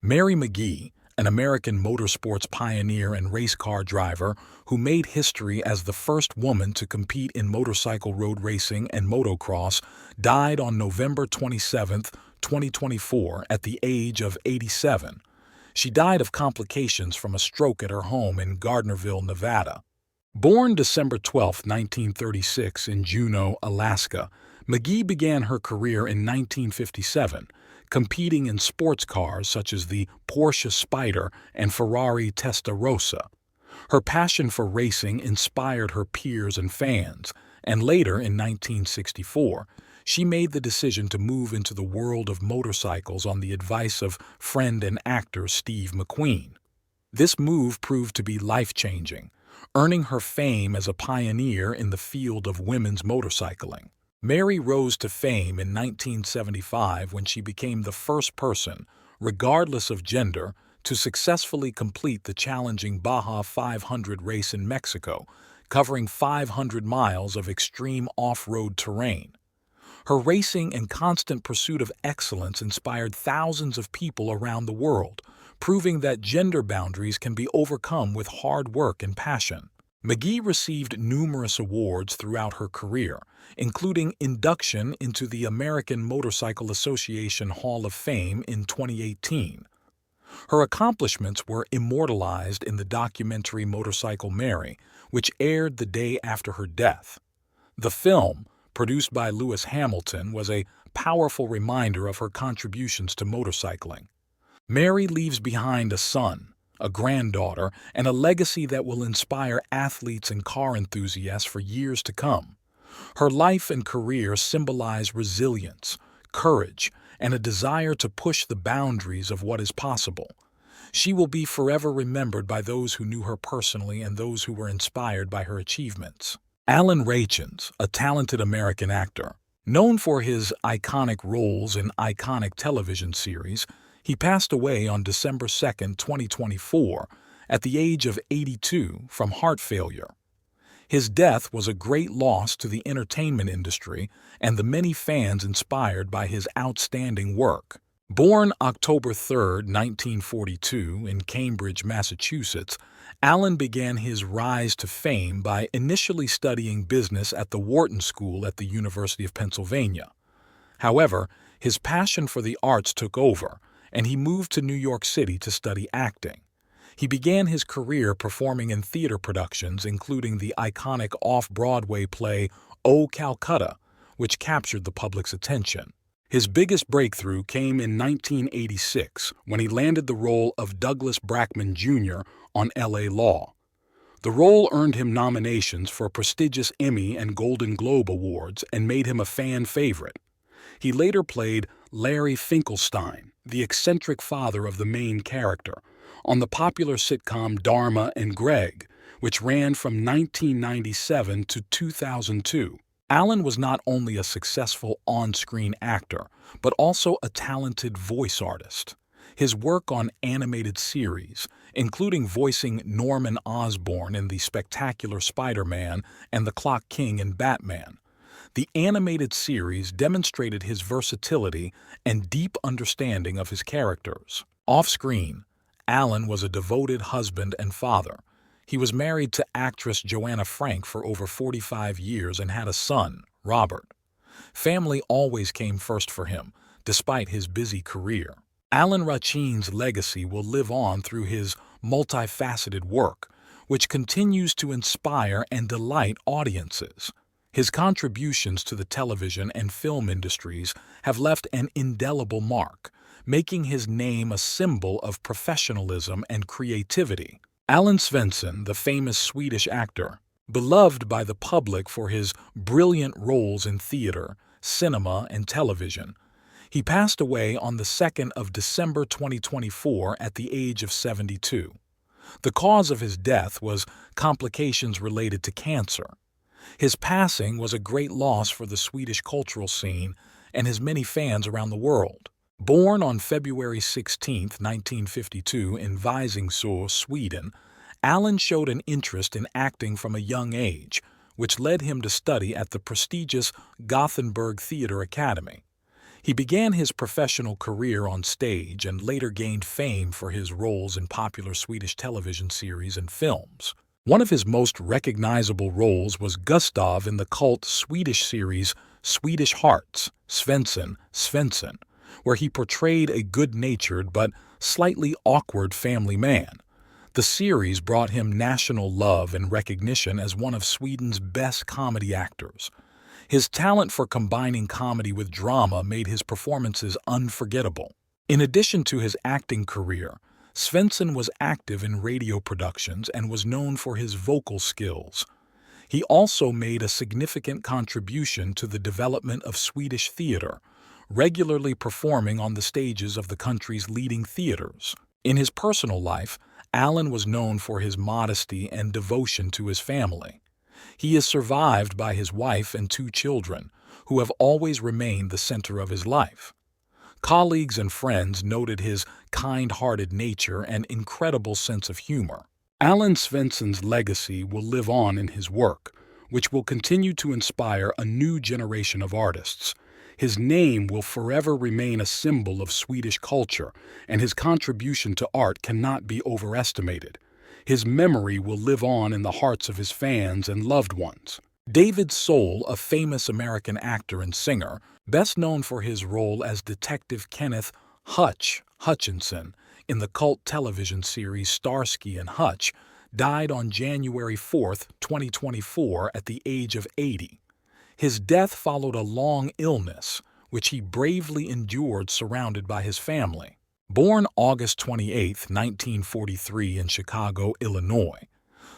Mary McGee, an American motorsports pioneer and race car driver who made history as the first woman to compete in motorcycle road racing and motocross, died on November 27, 2024, at the age of 87. She died of complications from a stroke at her home in Gardnerville, Nevada. Born December 12, 1936 in Juneau, Alaska, McGee began her career in 1957, competing in sports cars such as the Porsche Spyder and Ferrari Testarossa. Her passion for racing inspired her peers and fans, and later, in 1964, she made the decision to move into the world of motorcycles on the advice of friend and actor Steve McQueen. This move proved to be life-changing, earning her fame as a pioneer in the field of women's motorcycling. Mary rose to fame in 1975 when she became the first person, regardless of gender, to successfully complete the challenging Baja 500 race in Mexico, covering 500 miles of extreme off-road terrain. Her racing and constant pursuit of excellence inspired thousands of people around the world, proving that gender boundaries can be overcome with hard work and passion. McGee received numerous awards throughout her career, including induction into the American Motorcycle Association Hall of Fame in 2018. Her accomplishments were immortalized in the documentary Motorcycle Mary, which aired the day after her death. The film, produced by Lewis Hamilton, was a powerful reminder of her contributions to motorcycling. Mary leaves behind a son, a granddaughter, and a legacy that will inspire athletes and car enthusiasts for years to come. Her life and career symbolize resilience, courage, and a desire to push the boundaries of what is possible. She will be forever remembered by those who knew her personally and those who were inspired by her achievements. Alan Rachins, a talented American actor, known for his iconic roles in iconic television series, he passed away on December 2, 2024, at the age of 82 from heart failure. His death was a great loss to the entertainment industry and the many fans inspired by his outstanding work. Born October 3, 1942, in Cambridge, Massachusetts, Alan began his rise to fame by initially studying business at the Wharton School at the University of Pennsylvania. However, his passion for the arts took over, and he moved to New York City to study acting. He began his career performing in theater productions, including the iconic off-Broadway play O Calcutta, which captured the public's attention. His biggest breakthrough came in 1986 when he landed the role of Douglas Brackman Jr. on L.A. Law. The role earned him nominations for prestigious Emmy and Golden Globe Awards and made him a fan favorite. He later played Larry Finkelstein, the eccentric father of the main character, on the popular sitcom Dharma and Greg, which ran from 1997 to 2002. Alan was not only a successful on-screen actor, but also a talented voice artist. His work on animated series, including voicing Norman Osborn in The Spectacular Spider-Man and The Clock King in Batman, the animated series demonstrated his versatility and deep understanding of his characters. Off-screen, Alan was a devoted husband and father. He was married to actress Joanna Frank for over 45 years and had a son, Robert. Family always came first for him, despite his busy career. Alan Rachin's legacy will live on through his multifaceted work, which continues to inspire and delight audiences. His contributions to the television and film industries have left an indelible mark, making his name a symbol of professionalism and creativity. Alan Svensson, the famous Swedish actor, beloved by the public for his brilliant roles in theater, cinema, and television, he passed away on the 2nd of December 2024 at the age of 72. The cause of his death was complications related to cancer. His passing was a great loss for the Swedish cultural scene and his many fans around the world. Born on February 16, 1952 in Visingsö, Sweden, Alan showed an interest in acting from a young age, which led him to study at the prestigious Gothenburg Theatre Academy. He began his professional career on stage and later gained fame for his roles in popular Swedish television series and films. One of his most recognizable roles was Gustav in the cult Swedish series Swedish Hearts, Svensson, where he portrayed a good-natured but slightly awkward family man. The series brought him national love and recognition as one of Sweden's best comedy actors. His talent for combining comedy with drama made his performances unforgettable. In addition to his acting career, Svensson was active in radio productions and was known for his vocal skills. He also made a significant contribution to the development of Swedish theater, regularly performing on the stages of the country's leading theaters. In his personal life, Allen was known for his modesty and devotion to his family. He is survived by his wife and 2 children, who have always remained the center of his life. Colleagues and friends noted his kind-hearted nature and incredible sense of humor. Allen Svensson's legacy will live on in his work, which will continue to inspire a new generation of artists. His name will forever remain a symbol of Swedish culture, and his contribution to art cannot be overestimated. His memory will live on in the hearts of his fans and loved ones. David Soul, a famous American actor and singer, best known for his role as Detective Kenneth Hutchinson in the cult television series Starsky and Hutch, died on January 4, 2024, at the age of 80. His death followed a long illness, which he bravely endured surrounded by his family. Born August 28, 1943 in Chicago, Illinois,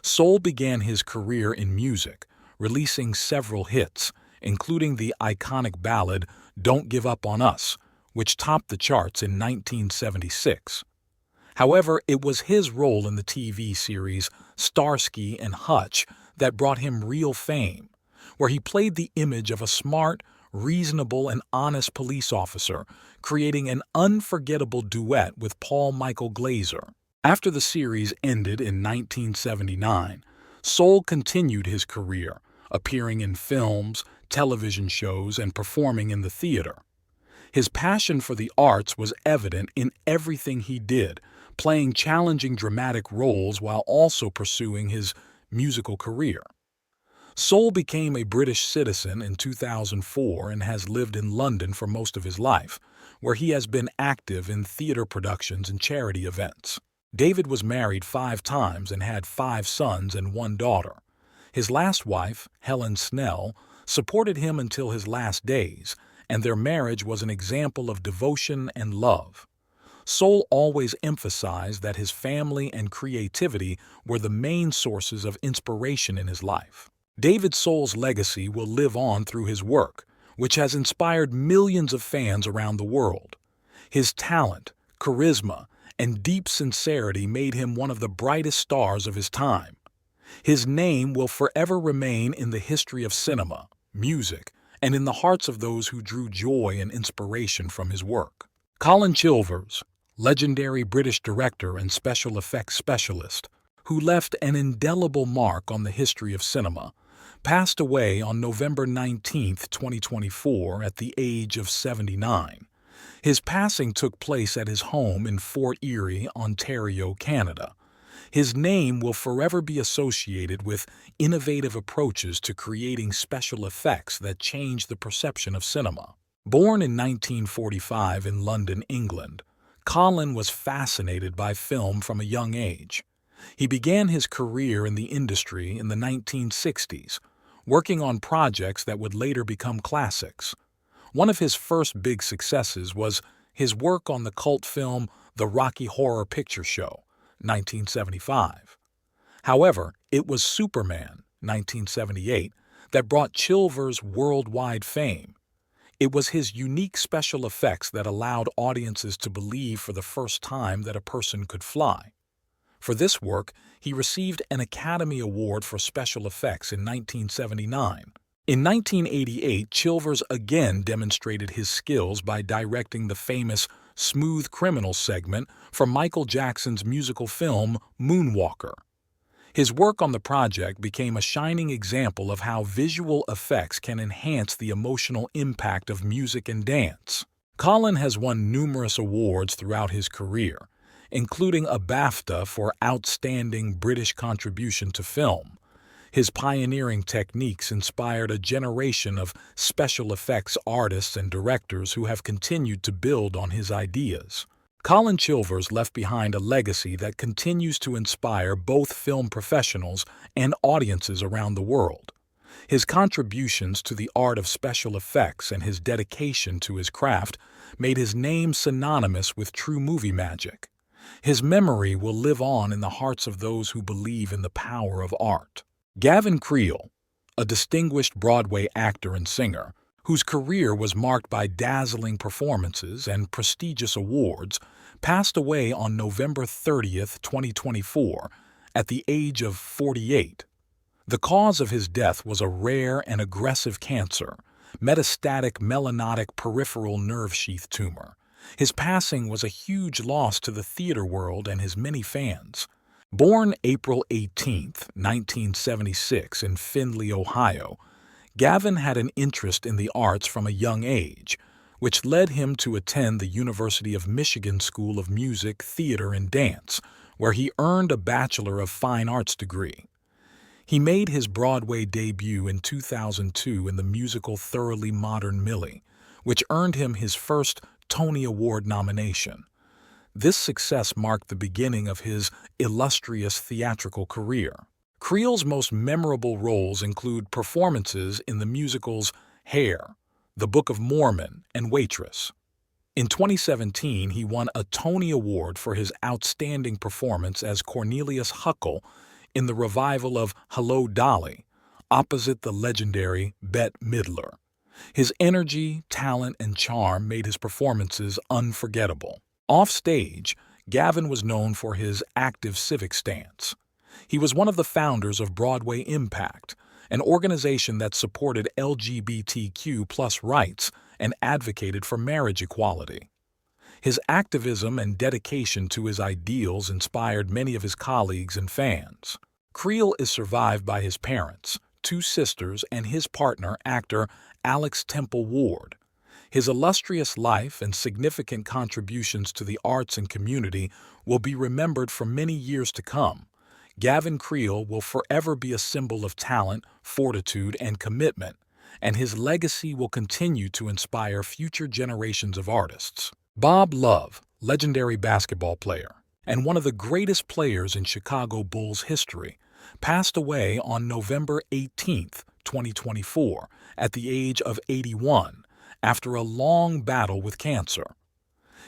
Soul began his career in music, releasing several hits, including the iconic ballad "Don't Give Up on Us," which topped the charts in 1976. However, it was his role in the TV series Starsky and Hutch that brought him real fame, where he played the image of a smart, reasonable, and honest police officer, creating an unforgettable duet with Paul Michael Glaser. After the series ended in 1979, Soul continued his career, appearing in films, television shows, and performing in the theater. His passion for the arts was evident in everything he did, playing challenging dramatic roles while also pursuing his musical career. Soul became a British citizen in 2004 and has lived in London for most of his life, where he has been active in theater productions and charity events. David was married 5 times and had 5 sons and 1 daughter. His last wife, Helen Snell, supported him until his last days, and their marriage was an example of devotion and love. Soul always emphasized that his family and creativity were the main sources of inspiration in his life. David Soul's legacy will live on through his work, which has inspired millions of fans around the world. His talent, charisma, and deep sincerity made him one of the brightest stars of his time. His name will forever remain in the history of cinema, music, and in the hearts of those who drew joy and inspiration from his work. Colin Chilvers, legendary British director and special effects specialist, who left an indelible mark on the history of cinema, passed away on November 19, 2024, at the age of 79. His passing took place at his home in Fort Erie, Ontario, Canada. His name will forever be associated with innovative approaches to creating special effects that changed the perception of cinema. Born in 1945 in London, England, Colin was fascinated by film from a young age. He began his career in the industry in the 1960s, working on projects that would later become classics. One of his first big successes was his work on the cult film The Rocky Horror Picture Show, 1975. However, it was Superman, 1978, that brought Chilvers worldwide fame. It was his unique special effects that allowed audiences to believe for the first time that a person could fly. For this work, he received an Academy Award for Special Effects in 1979. In 1988, Chilvers again demonstrated his skills by directing the famous Smooth Criminal segment for Michael Jackson's musical film Moonwalker. His work on the project became a shining example of how visual effects can enhance the emotional impact of music and dance. Colin has won numerous awards throughout his career, including a BAFTA for Outstanding British Contribution to Film. His pioneering techniques inspired a generation of special effects artists and directors who have continued to build on his ideas. Colin Chilvers left behind a legacy that continues to inspire both film professionals and audiences around the world. His contributions to the art of special effects and his dedication to his craft made his name synonymous with true movie magic. His memory will live on in the hearts of those who believe in the power of art. Gavin Creel, a distinguished Broadway actor and singer, whose career was marked by dazzling performances and prestigious awards, passed away on November 30, 2024, at the age of 48. The cause of his death was a rare and aggressive cancer, metastatic melanotic peripheral nerve sheath tumor. His passing was a huge loss to the theater world and his many fans. Born April 18, 1976 in Findlay, Ohio, Gavin had an interest in the arts from a young age, which led him to attend the University of Michigan School of Music, Theater, and Dance, where he earned a Bachelor of Fine Arts degree. He made his Broadway debut in 2002 in the musical Thoroughly Modern Millie, which earned him his first Tony Award nomination. This success marked the beginning of his illustrious theatrical career. Creel's most memorable roles include performances in the musicals Hair, The Book of Mormon, and Waitress. In 2017, he won a Tony Award for his outstanding performance as Cornelius Huckle in the revival of Hello, Dolly, opposite the legendary Bette Midler. His energy, talent, and charm made his performances unforgettable. Off-stage, Gavin was known for his active civic stance. He was one of the founders of Broadway Impact, an organization that supported LGBTQ+ rights and advocated for marriage equality. His activism and dedication to his ideals inspired many of his colleagues and fans. Creel is survived by his parents, two sisters, and his partner, actor Alex Temple Ward. His illustrious life and significant contributions to the arts and community will be remembered for many years to come. Gavin Creel will forever be a symbol of talent, fortitude, and commitment, and his legacy will continue to inspire future generations of artists. Bob Love, legendary basketball player and one of the greatest players in Chicago Bulls history, passed away on November 18, 2024, at the age of 81, after a long battle with cancer.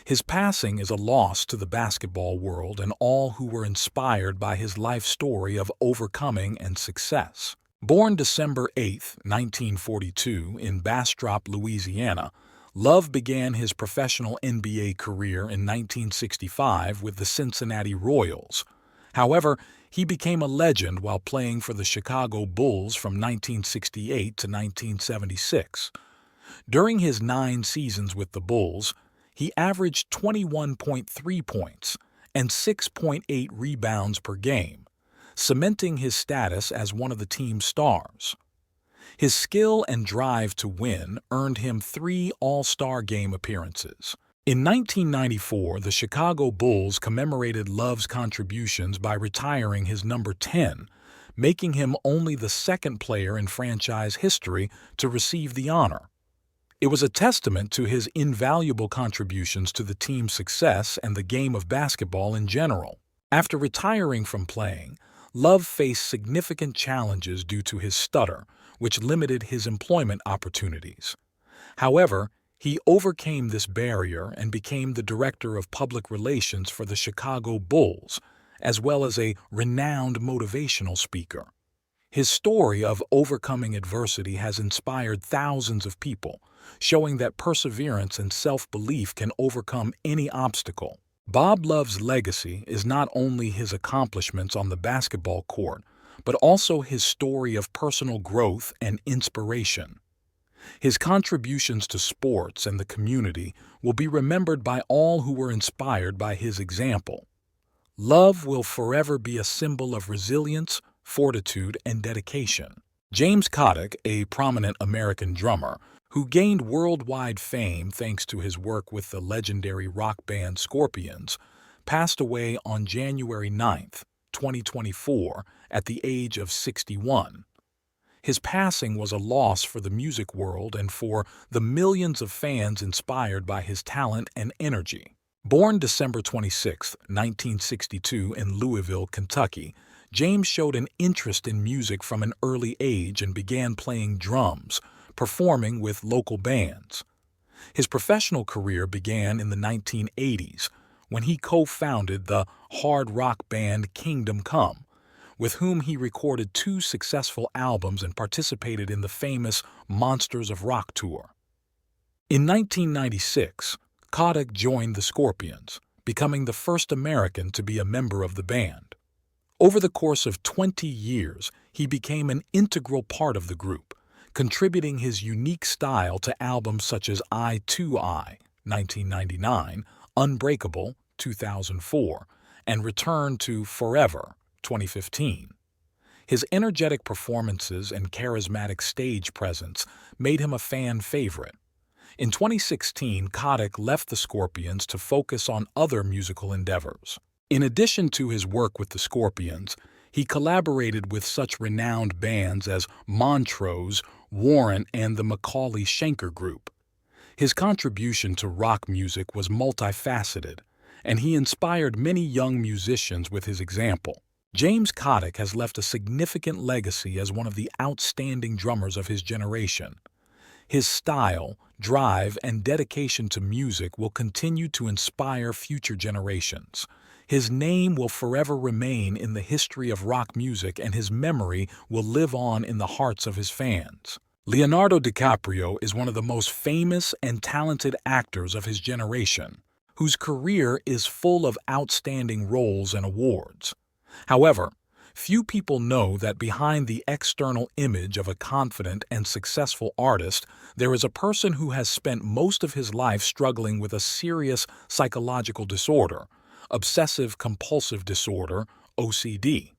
His passing is a loss to the basketball world and all who were inspired by his life story of overcoming and success. Born December 8, 1942, in Bastrop, Louisiana, Love began his professional NBA career in 1965 with the Cincinnati Royals. However, he became a legend while playing for the Chicago Bulls from 1968 to 1976. During his 9 seasons with the Bulls, he averaged 21.3 points and 6.8 rebounds per game, cementing his status as one of the team's stars. His skill and drive to win earned him 3 All-Star Game appearances. In 1994, the Chicago Bulls commemorated Love's contributions by retiring his number 10, making him only the second player in franchise history to receive the honor. It was a testament to his invaluable contributions to the team's success and the game of basketball in general. After retiring from playing, Love faced significant challenges due to his stutter, which limited his employment opportunities. However, he overcame this barrier and became the director of public relations for the Chicago Bulls, as well as a renowned motivational speaker. His story of overcoming adversity has inspired thousands of people, showing that perseverance and self-belief can overcome any obstacle. Bob Love's legacy is not only his accomplishments on the basketball court, but also his story of personal growth and inspiration. His contributions to sports and the community will be remembered by all who were inspired by his example. Love will forever be a symbol of resilience, fortitude, and dedication. James Kotick, a prominent American drummer, who gained worldwide fame thanks to his work with the legendary rock band Scorpions, passed away on January 9, 2024, at the age of 61. His passing was a loss for the music world and for the millions of fans inspired by his talent and energy. Born December 26, 1962 in Louisville, Kentucky, James showed an interest in music from an early age and began playing drums, performing with local bands. His professional career began in the 1980s when he co-founded the hard rock band Kingdom Come, with whom he recorded 2 successful albums and participated in the famous Monsters of Rock tour. In 1996, Kotick joined the Scorpions, becoming the first American to be a member of the band. Over the course of 20 years, he became an integral part of the group, contributing his unique style to albums such as Eye to Eye, 1999, Unbreakable, 2004, and Return to Forever, 2015. His energetic performances and charismatic stage presence made him a fan favorite. In 2016, Kotick left the Scorpions to focus on other musical endeavors. In addition to his work with the Scorpions, he collaborated with such renowned bands as Montrose, Warrant, and the Macaulay Schenker Group. His contribution to rock music was multifaceted, and he inspired many young musicians with his example. James Kotick has left a significant legacy as one of the outstanding drummers of his generation. His style, drive, and dedication to music will continue to inspire future generations. His name will forever remain in the history of rock music, and his memory will live on in the hearts of his fans. Leonardo DiCaprio is one of the most famous and talented actors of his generation, whose career is full of outstanding roles and awards. However, few people know that behind the external image of a confident and successful artist, there is a person who has spent most of his life struggling with a serious psychological disorder, obsessive-compulsive disorder, OCD.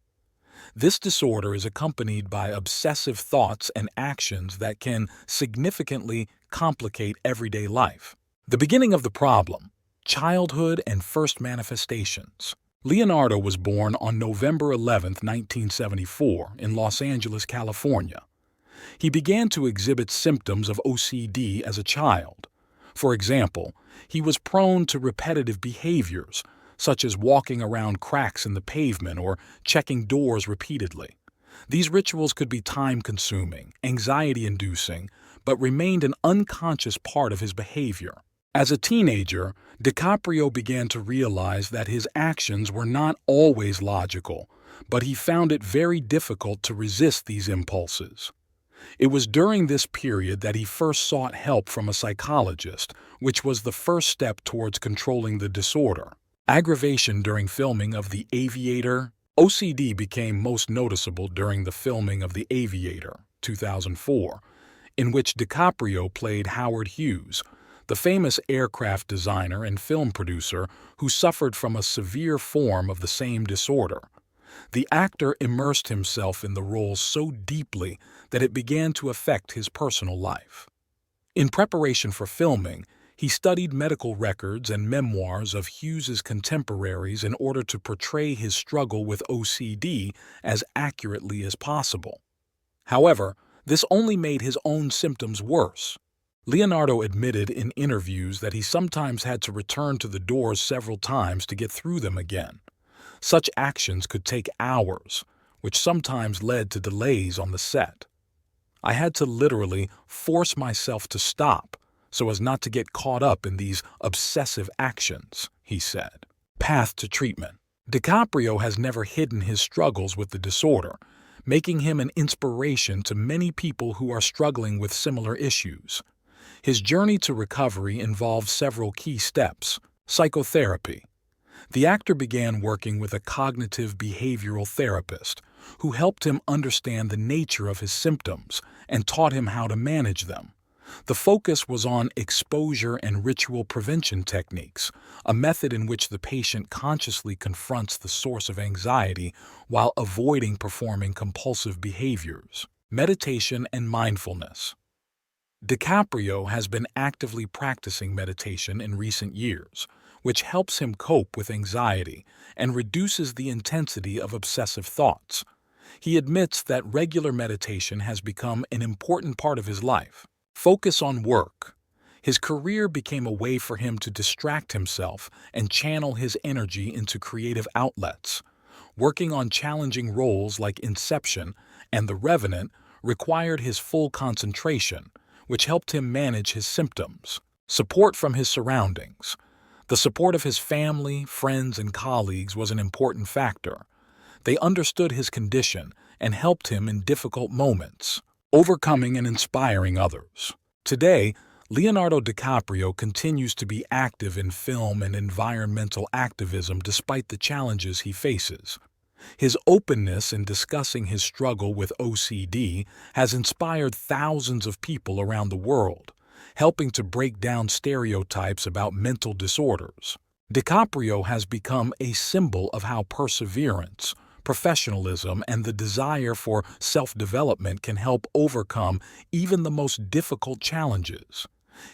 This disorder is accompanied by obsessive thoughts and actions that can significantly complicate everyday life. The beginning of the problem: childhood and first manifestations. Leonardo was born on November 11, 1974, in Los Angeles, California. He began to exhibit symptoms of OCD as a child. For example, he was prone to repetitive behaviors, such as walking around cracks in the pavement or checking doors repeatedly. These rituals could be time-consuming, anxiety-inducing, but remained an unconscious part of his behavior. As a teenager, DiCaprio began to realize that his actions were not always logical, but he found it very difficult to resist these impulses. It was during this period that he first sought help from a psychologist, which was the first step towards controlling the disorder. Aggravation during filming of The Aviator. OCD became most noticeable during the filming of The Aviator, 2004, in which DiCaprio played Howard Hughes, the famous aircraft designer and film producer who suffered from a severe form of the same disorder. The actor immersed himself in the role so deeply that it began to affect his personal life. In preparation for filming, he studied medical records and memoirs of Hughes's contemporaries in order to portray his struggle with OCD as accurately as possible. However, this only made his own symptoms worse. Leonardo admitted in interviews that he sometimes had to return to the doors several times to get through them again. Such actions could take hours, which sometimes led to delays on the set. I had to literally force myself to stop so as not to get caught up in these obsessive actions, he said. Path to treatment. DiCaprio has never hidden his struggles with the disorder, making him an inspiration to many people who are struggling with similar issues. His journey to recovery involved several key steps. Psychotherapy. The actor began working with a cognitive behavioral therapist who helped him understand the nature of his symptoms and taught him how to manage them. The focus was on exposure and ritual prevention techniques, a method in which the patient consciously confronts the source of anxiety while avoiding performing compulsive behaviors. Meditation and mindfulness. DiCaprio has been actively practicing meditation in recent years, which helps him cope with anxiety and reduces the intensity of obsessive thoughts. He admits that regular meditation has become an important part of his life. Focus on work. His career became a way for him to distract himself and channel his energy into creative outlets. Working on challenging roles like Inception and The Revenant required his full concentration, which helped him manage his symptoms. Support from his surroundings. The support of his family, friends, and colleagues was an important factor. They understood his condition and helped him in difficult moments, overcoming and inspiring others. Today, Leonardo DiCaprio continues to be active in film and environmental activism despite the challenges he faces. His openness in discussing his struggle with OCD has inspired thousands of people around the world, helping to break down stereotypes about mental disorders. DiCaprio has become a symbol of how perseverance, professionalism, and the desire for self-development can help overcome even the most difficult challenges.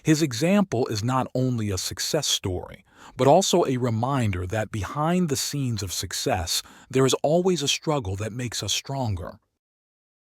His example is not only a success story, but also a reminder that behind the scenes of success, there is always a struggle that makes us stronger.